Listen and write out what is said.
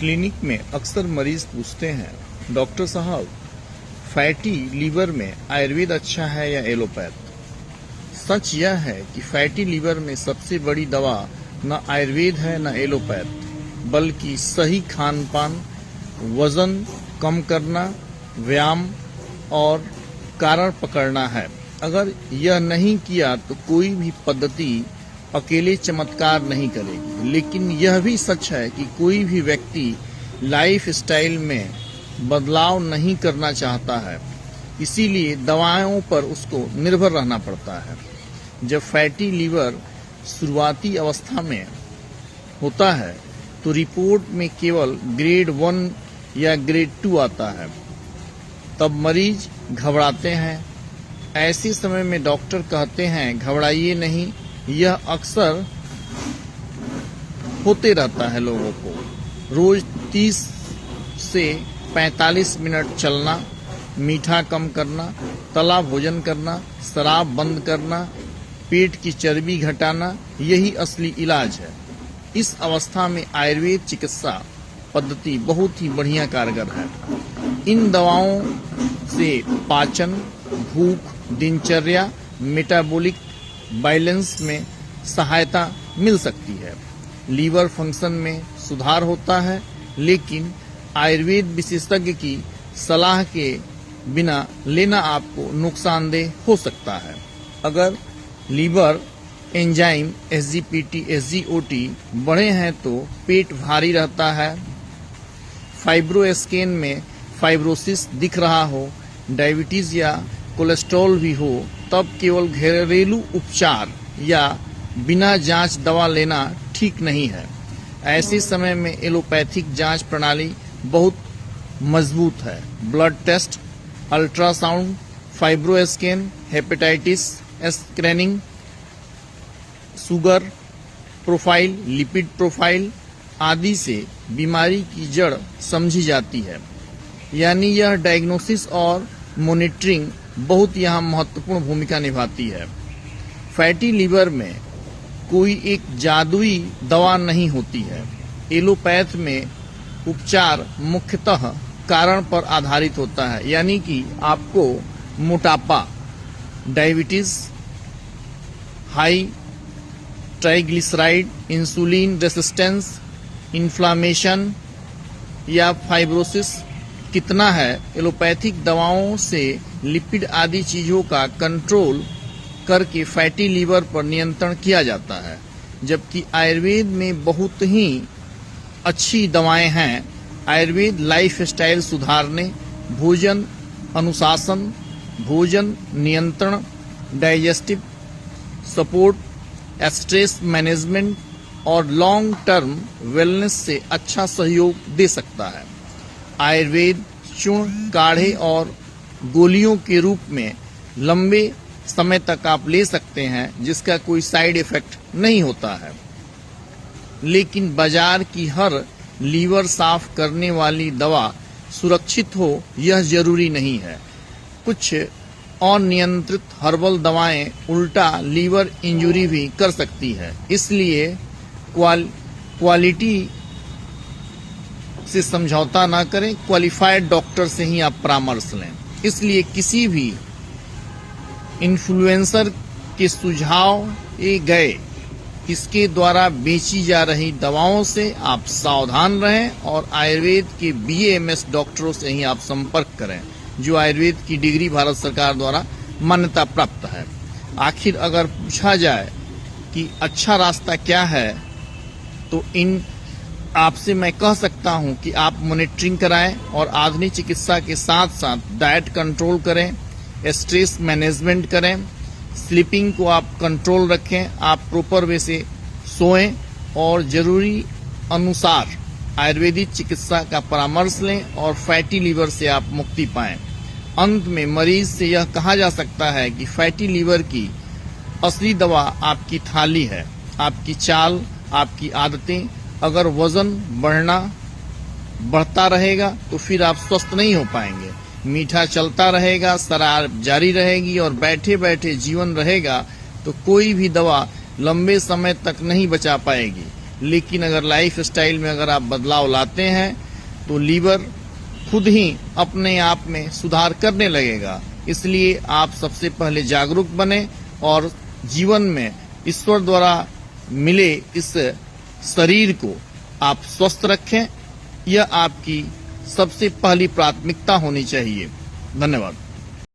Clinic में अक्सर मरीज पूछते हैं, डॉक्टर साहब फैटी लीवर में आयुर्वेद अच्छा है या एलोपैथ। सच यह है कि फैटी लीवर में सबसे बड़ी दवा न आयुर्वेद है न एलोपैथ, बल्कि सही खान पान, वजन कम करना, व्यायाम और कारण पकड़ना है। अगर यह नहीं किया तो कोई भी पद्धति अकेले चमत्कार नहीं करेगी। लेकिन यह भी सच है कि कोई भी व्यक्ति लाइफ स्टाइल में बदलाव नहीं करना चाहता है, इसीलिए दवाओं पर उसको निर्भर रहना पड़ता है। जब फैटी लीवर शुरुआती अवस्था में होता है तो रिपोर्ट में केवल ग्रेड 1 या ग्रेड 2 आता है। तब मरीज घबराते हैं। ऐसे समय में डॉक्टर कहते हैं घबराइए नहीं, यह अक्सर होते रहता है लोगों को। रोज 30 से 45 मिनट चलना, मीठा कम करना, तला भोजन करना, शराब बंद करना, पेट की चर्बी घटाना, यही असली इलाज है। इस अवस्था में आयुर्वेद चिकित्सा पद्धति बहुत ही बढ़िया कारगर है। इन दवाओं से पाचन, भूख, दिनचर्या, मेटाबॉलिक बैलेंस में सहायता मिल सकती है। लीवर फंक्शन में सुधार होता है, लेकिन आयुर्वेद विशेषज्ञ की सलाह के बिना लेना आपको नुकसानदेह हो सकता है। अगर लीवर एंजाइम SGPT, SGOT बढ़े हैं तो पेट भारी रहता है, फाइब्रोस्कैन में फाइब्रोसिस दिख रहा हो, डायबिटीज या कोलेस्ट्रॉल भी हो, तब केवल घरेलू उपचार या बिना जांच दवा लेना ठीक नहीं है। ऐसे समय में एलोपैथिक जांच प्रणाली बहुत मजबूत है। Blood test, ultrasound, fibroscan, hepatitis screening, sugar profile, lipid profile आदि से बीमारी की जड़ समझी जाती है। यानी यह डायग्नोसिस और मॉनिटरिंग बहुत यहाँ महत्वपूर्ण भूमिका निभाती है। फैटी लीवर में कोई एक जादुई दवा नहीं होती है। एलोपैथ में उपचार मुख्यतः कारण पर आधारित होता है, यानी कि आपको मोटापा, diabetes, high triglyceride, insulin resistance, inflammation या फाइब्रोसिस कितना है। एलोपैथिक दवाओं से लिपिड आदि चीजों का कंट्रोल करके फैटी लीवर पर नियंत्रण किया जाता है, जबकि आयुर्वेद में बहुत ही अच्छी दवाएं हैं। आयुर्वेद लाइफ स्टाइल सुधारने, भोजन अनुशासन, भोजन नियंत्रण, डाइजेस्टिव सपोर्ट, स्ट्रेस मैनेजमेंट और लॉन्ग टर्म वेलनेस से अच्छा सहयोग दे सकता है। आयुर्वेद चूर्ण, काढ़े और गोलियों के रूप में लंबे समय तक आप ले सकते हैं, जिसका कोई साइड इफेक्ट नहीं होता है। लेकिन बाजार की हर लीवर साफ करने वाली दवा सुरक्षित हो यह जरूरी नहीं है। कुछ अनियंत्रित हर्बल दवाएं उल्टा लीवर इंजरी भी कर सकती है। इसलिए क्वालिटी से समझौता ना करें, क्वालिफाइड डॉक्टर से ही आप परामर्श लें। इसलिए किसी भी इन्फ्लुएंसर के सुझाव गए इसके द्वारा बेची जा रही दवाओं से आप सावधान रहें और आयुर्वेद के BAMS डॉक्टरों से ही आप संपर्क करें, जो आयुर्वेद की डिग्री भारत सरकार द्वारा मान्यता प्राप्त है। आखिर अगर पूछा जाए कि अच्छा रास्ता क्या है, तो इन आपसे मैं कह सकता हूं कि आप मॉनिटरिंग कराएं और आधुनिक चिकित्सा के साथ साथ डाइट कंट्रोल करें, स्ट्रेस मैनेजमेंट करें, स्लीपिंग को आप कंट्रोल रखें, आप प्रॉपर वे से सोएं और जरूरी अनुसार आयुर्वेदिक चिकित्सा का परामर्श लें और फैटी लीवर से आप मुक्ति पाएं। अंत में मरीज से यह कहा जा सकता है कि फैटी लीवर की असली दवा आपकी थाली है, आपकी चाल, आपकी आदतें। अगर वजन बढ़ता रहेगा तो फिर आप स्वस्थ नहीं हो पाएंगे। मीठा चलता रहेगा, शराब जारी रहेगी और बैठे बैठे जीवन रहेगा तो कोई भी दवा लंबे समय तक नहीं बचा पाएगी। लेकिन अगर लाइफ स्टाइल में अगर आप बदलाव लाते हैं तो लीवर खुद ही अपने आप में सुधार करने लगेगा। इसलिए आप सबसे पहले जागरूक बने और जीवन में ईश्वर द्वारा मिले इस शरीर को आप स्वस्थ रखें। यह आपकी सबसे पहली प्राथमिकता होनी चाहिए। धन्यवाद।